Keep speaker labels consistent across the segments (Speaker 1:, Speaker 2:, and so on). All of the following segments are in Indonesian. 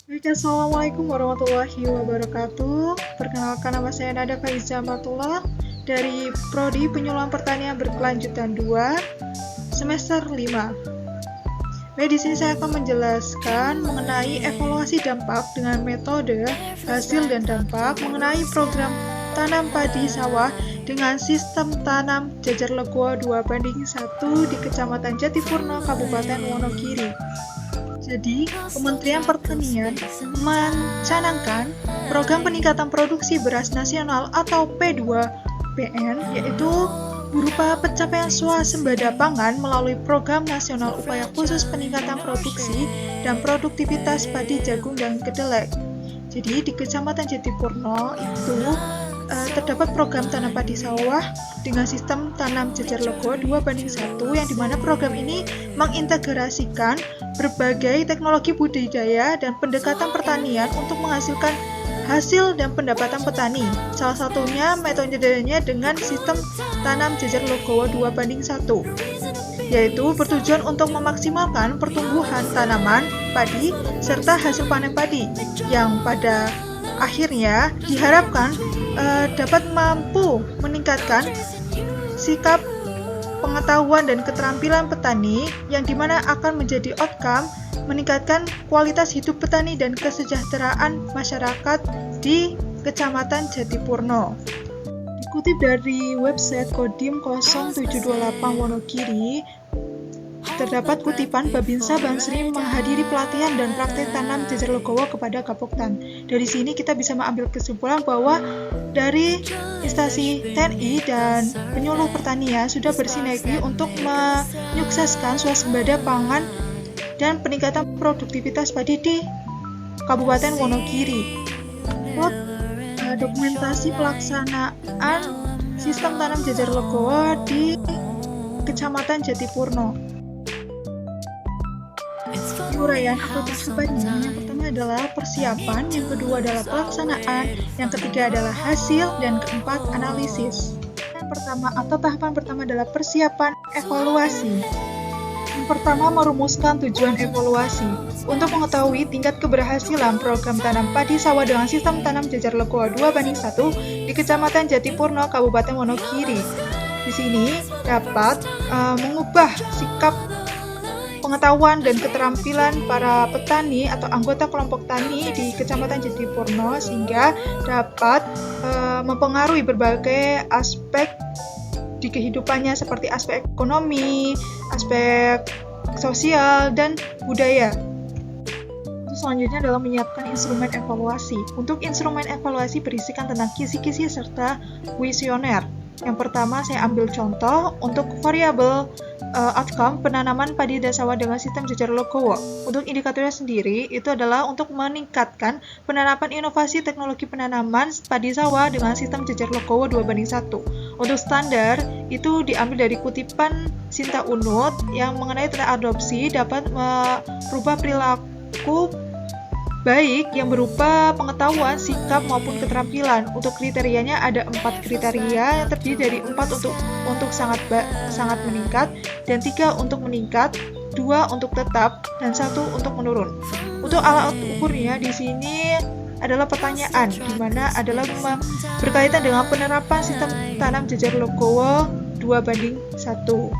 Speaker 1: Baik, Assalamualaikum warahmatullahi wabarakatuh. Perkenalkan, nama saya Nada Faiza Matullah dari Prodi Penyuluhan Pertanian Berkelanjutan 2, semester 5. Baik, di sini saya akan menjelaskan mengenai evaluasi dampak dengan metode, hasil, dan dampak mengenai program tanam padi sawah dengan sistem tanam jajar legowo 2:1 di Kecamatan Jatipurno, Kabupaten Wonogiri. Jadi, Kementerian Pertanian mencanangkan program peningkatan produksi beras nasional atau P2PN, yaitu berupa pencapaian swasembada pangan melalui Program Nasional Upaya Khusus Peningkatan Produksi dan Produktivitas Padi, Jagung, dan Kedelai. Jadi, di Kecamatan Jatipurno itu terdapat program tanam padi sawah dengan sistem tanam jajar legowo 2:1, yang dimana program ini mengintegrasikan berbagai teknologi budidaya dan pendekatan pertanian untuk menghasilkan hasil dan pendapatan petani. Salah satunya metodenya dengan sistem tanam jajar legowo 2:1, yaitu bertujuan untuk memaksimalkan pertumbuhan tanaman padi serta hasil panen padi, yang pada akhirnya diharapkan dapat mampu meningkatkan sikap, pengetahuan, dan keterampilan petani, yang dimana akan menjadi outcome meningkatkan kualitas hidup petani dan kesejahteraan masyarakat di Kecamatan Jatipurno. Dikutip dari website Kodim 0728 Wonogiri, terdapat kutipan Babinsa Bansri menghadiri pelatihan dan praktek tanam jajar legowo kepada Gapoktan. Dari sini kita bisa mengambil kesimpulan bahwa dari instansi TNI dan penyuluh pertanian sudah bersinergi untuk menyukseskan swasembada pangan dan peningkatan produktivitas padi di Kabupaten Wonogiri. Dokumentasi pelaksanaan sistem tanam jajar legowo di Kecamatan Jatipurno. Uraian atau tahapannya, yang pertama adalah persiapan, yang kedua adalah pelaksanaan, yang ketiga adalah hasil, dan keempat analisis. Yang pertama atau tahapan pertama adalah persiapan evaluasi. Yang pertama, merumuskan tujuan evaluasi. Untuk mengetahui tingkat keberhasilan program tanam padi sawah dengan sistem tanam jajar legowo 2:1 di Kecamatan Jatipurno, Kabupaten Wonogiri. Di sini dapat mengubah sikap, pengetahuan, dan keterampilan para petani atau anggota kelompok tani di Kecamatan Jatipurno, sehingga dapat mempengaruhi berbagai aspek di kehidupannya seperti aspek ekonomi, aspek sosial, dan budaya. Selanjutnya adalah menyiapkan instrumen evaluasi. Untuk instrumen evaluasi berisikan tentang kisi-kisi serta kuesioner. Yang pertama, saya ambil contoh untuk variabel outcome penanaman padi dan sawah dengan sistem jajar legowo. Untuk indikatornya sendiri, itu adalah untuk meningkatkan penerapan inovasi teknologi penanaman padi sawah dengan sistem jajar legowo 2:1. Untuk standar, itu diambil dari kutipan Sinta Unut yang mengenai tentang adopsi dapat merubah perilaku baik yang berupa pengetahuan, sikap, maupun keterampilan. Untuk kriterianya ada 4 kriteria yang terdiri dari 4 untuk sangat meningkat, dan 3 untuk meningkat, 2 untuk tetap, dan 1 untuk menurun. Untuk alat ukurnya di sini adalah pertanyaan, di mana adalah berkaitan dengan penerapan sistem tanam jajar legowo 2:1.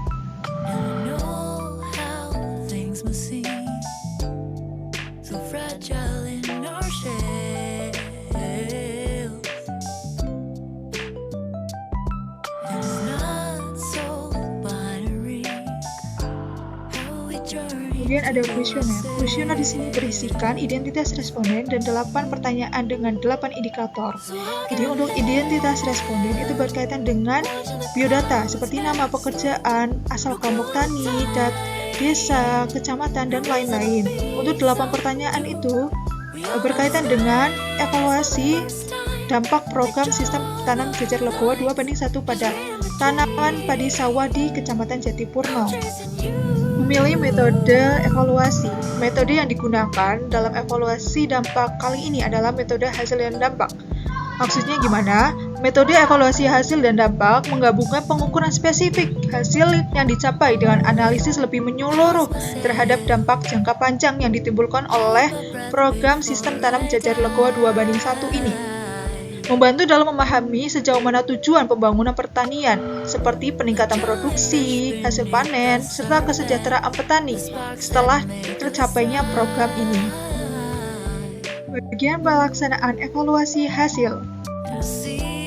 Speaker 1: Kemudian ada kuesioner. Kuesioner di sini berisikan identitas responden dan 8 pertanyaan dengan 8 indikator. Jadi untuk identitas responden itu berkaitan dengan biodata seperti nama, pekerjaan, asal kelompok tani, desa, kecamatan, dan lain-lain. Untuk 8 pertanyaan itu berkaitan dengan evaluasi dampak program sistem tanam jajar legowo 2:1 pada tanaman padi sawah di Kecamatan Jatipurno. Memilih metode evaluasi. Metode yang digunakan dalam evaluasi dampak kali ini adalah metode hasil dan dampak. Maksudnya gimana? Metode evaluasi hasil dan dampak menggabungkan pengukuran spesifik hasil yang dicapai dengan analisis lebih menyeluruh terhadap dampak jangka panjang yang ditimbulkan oleh program sistem tanam jajar legowo 2:1 ini. Membantu dalam memahami sejauh mana tujuan pembangunan pertanian, seperti peningkatan produksi, hasil panen, serta kesejahteraan petani setelah tercapainya program ini. Bagian pelaksanaan evaluasi hasil.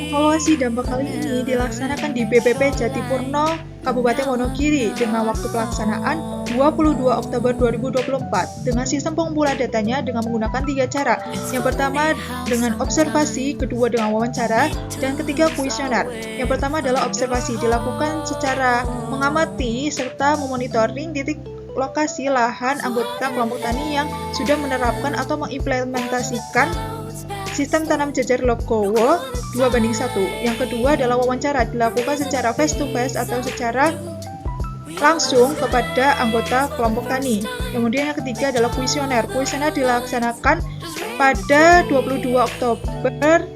Speaker 1: Evaluasi dampak kali ini dilaksanakan di BPP Jatipurno, Kabupaten Wonogiri dengan waktu pelaksanaan 22 Oktober 2024 dengan sistem pengumpulan datanya dengan menggunakan 3 cara. Yang pertama dengan observasi, kedua dengan wawancara, dan ketiga kuesioner. Yang pertama adalah observasi, dilakukan secara mengamati serta memonitoring titik lokasi lahan anggota kelompok tani yang sudah menerapkan atau mengimplementasikan sistem tanam jajar legowo 2:1. Yang kedua adalah wawancara, dilakukan secara face to face atau secara langsung kepada anggota kelompok tani. Kemudian yang ketiga adalah kuesioner. Kuesioner dilaksanakan pada 22 Oktober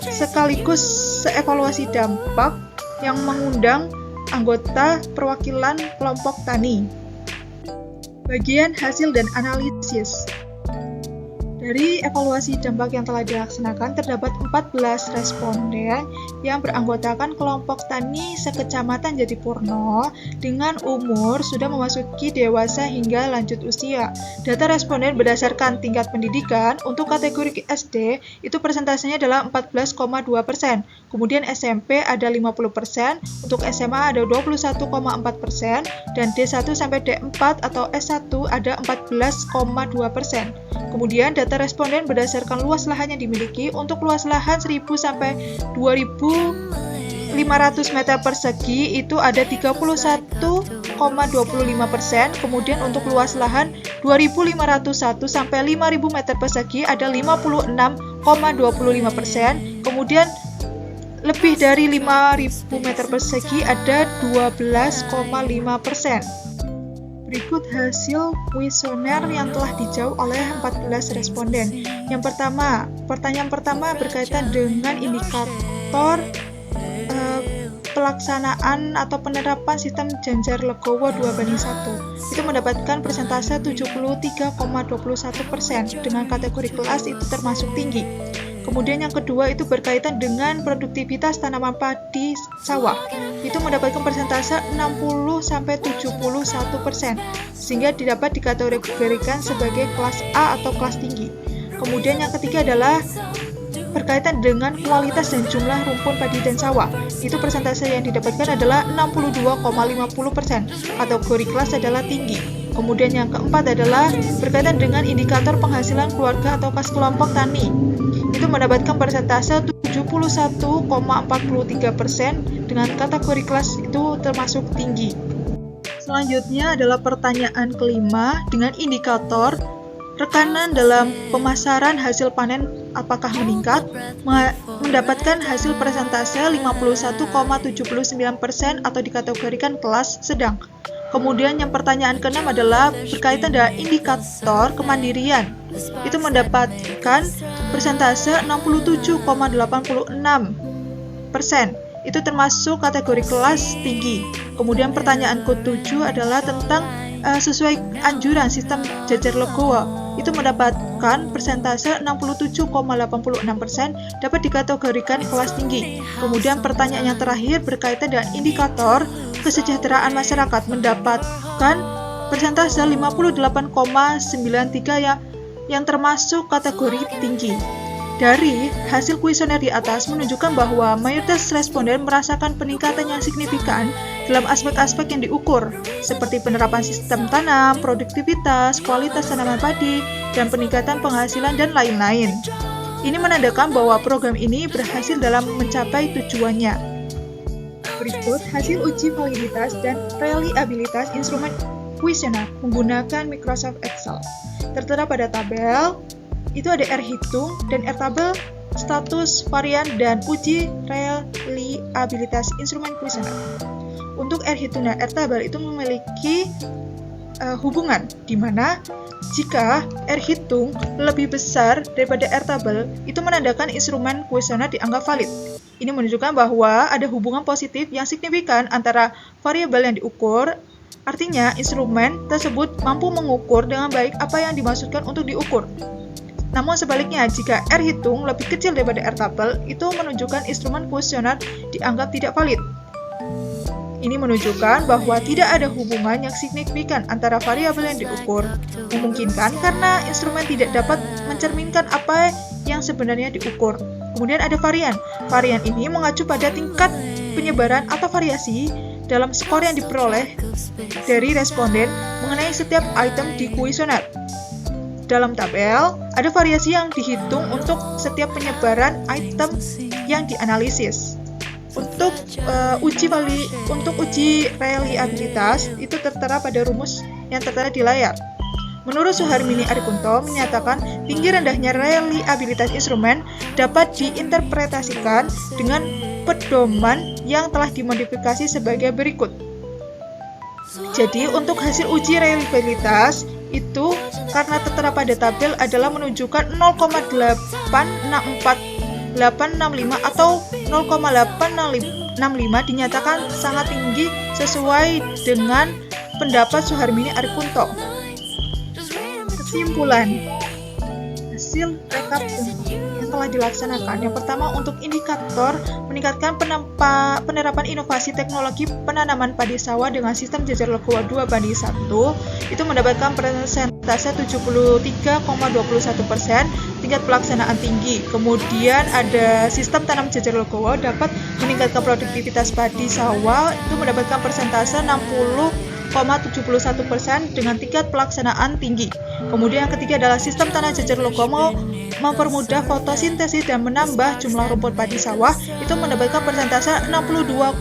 Speaker 1: sekaligus evaluasi dampak yang mengundang anggota perwakilan kelompok tani. Bagian hasil dan analisis. Dari evaluasi dampak yang telah dilaksanakan, terdapat 14 responden yang beranggotakan kelompok tani sekecamatan Jatipurno dengan umur sudah memasuki dewasa hingga lanjut usia. Data responden berdasarkan tingkat pendidikan untuk kategori SD itu persentasenya adalah 14,2%. Kemudian SMP ada 50%, untuk SMA ada 21,4%, dan D1 sampai D4 atau S1 ada 14,2%. Kemudian data responden berdasarkan luas lahan yang dimiliki. Untuk luas lahan 1000 sampai 2500 meter persegi itu ada 31,25%. Kemudian untuk luas lahan 2501 sampai 5000 meter persegi ada 56,25%. Kemudian lebih dari 5000 meter persegi ada 12,5%. Berikut hasil kuesioner yang telah dijawab oleh 14 responden. Yang pertama, pertanyaan pertama berkaitan dengan indikator pelaksanaan atau penerapan sistem jajar legowo 2:1. Itu mendapatkan persentase 73,21%. Dengan kategori kelas itu termasuk tinggi. Kemudian yang kedua itu berkaitan dengan produktivitas tanaman padi sawah. Itu mendapatkan persentase 60-71%, sehingga dapat dikategorikan sebagai kelas A atau kelas tinggi. Kemudian yang ketiga adalah berkaitan dengan kualitas dan jumlah rumpun padi dan sawah. Itu persentase yang didapatkan adalah 62,50%. Kategori kelas adalah tinggi. Kemudian yang keempat adalah berkaitan dengan indikator penghasilan keluarga atau kas kelompok tani. Itu mendapatkan persentase 71,43%, dengan kategori kelas itu termasuk tinggi. Selanjutnya adalah pertanyaan kelima dengan indikator rekanan dalam pemasaran hasil panen apakah meningkat, mendapatkan hasil persentase 51,79% atau dikategorikan kelas sedang. Kemudian yang pertanyaan keenam adalah berkaitan dengan indikator kemandirian. Itu mendapatkan persentase 67,86%. Itu termasuk kategori kelas tinggi. Kemudian pertanyaan ke-7 adalah tentang sesuai anjuran sistem jajar legowo. Itu mendapatkan persentase 67,86%, dapat dikategorikan kelas tinggi. Kemudian pertanyaan yang terakhir berkaitan dengan indikator kesejahteraan masyarakat, mendapatkan persentase 58,93 yang termasuk kategori tinggi. Dari hasil kuesioner di atas menunjukkan bahwa mayoritas responden merasakan peningkatan yang signifikan dalam aspek-aspek yang diukur, seperti penerapan sistem tanam, produktivitas, kualitas tanaman padi, dan peningkatan penghasilan dan lain-lain. Ini menandakan bahwa program ini berhasil dalam mencapai tujuannya. Berikut hasil uji validitas dan reliabilitas instrumen kuesioner menggunakan Microsoft Excel. Tertera pada tabel itu ada R hitung dan R tabel, status, varian, dan uji reliabilitas instrumen kuesioner. Untuk R hitung dan R tabel itu memiliki hubungan, di mana jika R hitung lebih besar daripada R tabel, itu menandakan instrumen kuesioner dianggap valid. Ini menunjukkan bahwa ada hubungan positif yang signifikan antara variabel yang diukur. Artinya, instrumen tersebut mampu mengukur dengan baik apa yang dimaksudkan untuk diukur. Namun sebaliknya, jika R hitung lebih kecil daripada R tabel, itu menunjukkan instrumen kuesioner dianggap tidak valid. Ini menunjukkan bahwa tidak ada hubungan yang signifikan antara variabel yang diukur. Memungkinkan karena instrumen tidak dapat mencerminkan apa yang sebenarnya diukur. Kemudian ada varian. Varian ini mengacu pada tingkat penyebaran atau variasi dalam skor yang diperoleh dari responden mengenai setiap item di kuesioner. Dalam tabel, ada variasi yang dihitung untuk setiap penyebaran item yang dianalisis. Untuk uji reliabilitas itu tertera pada rumus yang tertera di layar. Menurut Suharmini Arikunto menyatakan tinggi rendahnya reliabilitas instrumen dapat diinterpretasikan dengan pedoman yang telah dimodifikasi sebagai berikut. Jadi untuk hasil uji reliabilitas itu karena tertera pada tabel adalah menunjukkan 0,864865 atau 0,865 dinyatakan sangat tinggi sesuai dengan pendapat Suharmini Arikunto. Kesimpulan hasil rekap yang telah dilaksanakan. Yang pertama, untuk indikator meningkatkan penerapan inovasi teknologi penanaman padi sawah dengan sistem jajar legowo 2:1 itu mendapatkan persentase 73,21%, tingkat pelaksanaan tinggi. Kemudian ada sistem tanam jajar legowo dapat meningkatkan produktivitas padi sawah itu mendapatkan persentase 60,71% dengan tingkat pelaksanaan tinggi. Kemudian yang ketiga adalah sistem tanam jajar legowo mempermudah fotosintesis dan menambah jumlah rumput padi sawah itu mendapatkan persentase 62,50%,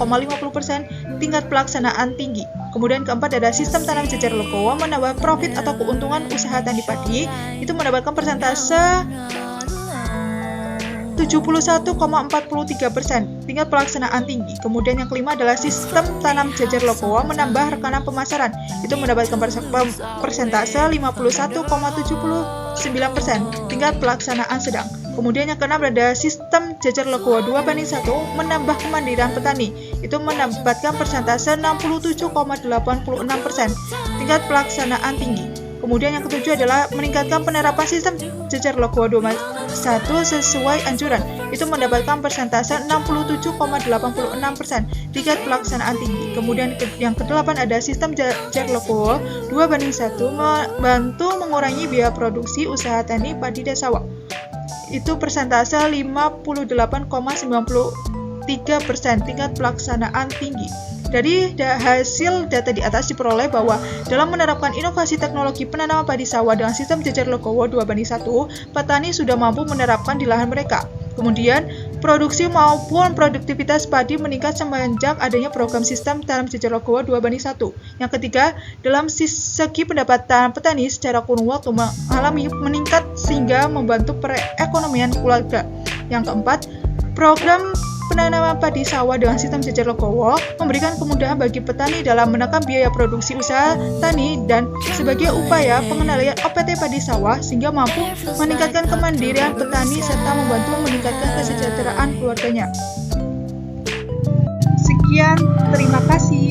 Speaker 1: tingkat pelaksanaan tinggi. Kemudian keempat ada sistem tanam jajar legowo menambah profit atau keuntungan usaha tani padi itu mendapatkan persentase 71,43%, tingkat pelaksanaan tinggi. Kemudian yang kelima adalah sistem tanam jajar legowo menambah rekanan pemasaran itu mendapatkan persentase 51,79%, tingkat pelaksanaan sedang. Kemudian yang keenam ada sistem jajar legowo 2:1 menambah kemandirian petani itu mendapatkan persentase 67,86%, tingkat pelaksanaan tinggi. Kemudian yang ketujuh adalah meningkatkan penerapan sistem jajar legowo 2:1 sesuai anjuran itu mendapatkan persentase 67,86%, tingkat pelaksanaan tinggi. Kemudian yang kedelapan ada sistem jajar legowo 2:1 membantu mengurangi biaya produksi usaha tani padi dan sawah itu persentase 58,93%, tingkat pelaksanaan tinggi. Dari hasil data di atas diperoleh bahwa dalam menerapkan inovasi teknologi penanaman padi sawah dengan sistem jajar legowo 2:1, petani sudah mampu menerapkan di lahan mereka. Kemudian, produksi maupun produktivitas padi meningkat semenjak adanya program sistem tanam jajar legowo 2:1. Yang ketiga, dalam segi pendapatan petani secara kurun waktu mengalami meningkat sehingga membantu perekonomian keluarga. Yang keempat, program penanaman padi sawah dengan sistem jajar legowo memberikan kemudahan bagi petani dalam menekan biaya produksi usaha tani dan sebagai upaya pengendalian OPT padi sawah sehingga mampu meningkatkan kemandirian petani serta membantu meningkatkan kesejahteraan keluarganya. Sekian, terima kasih.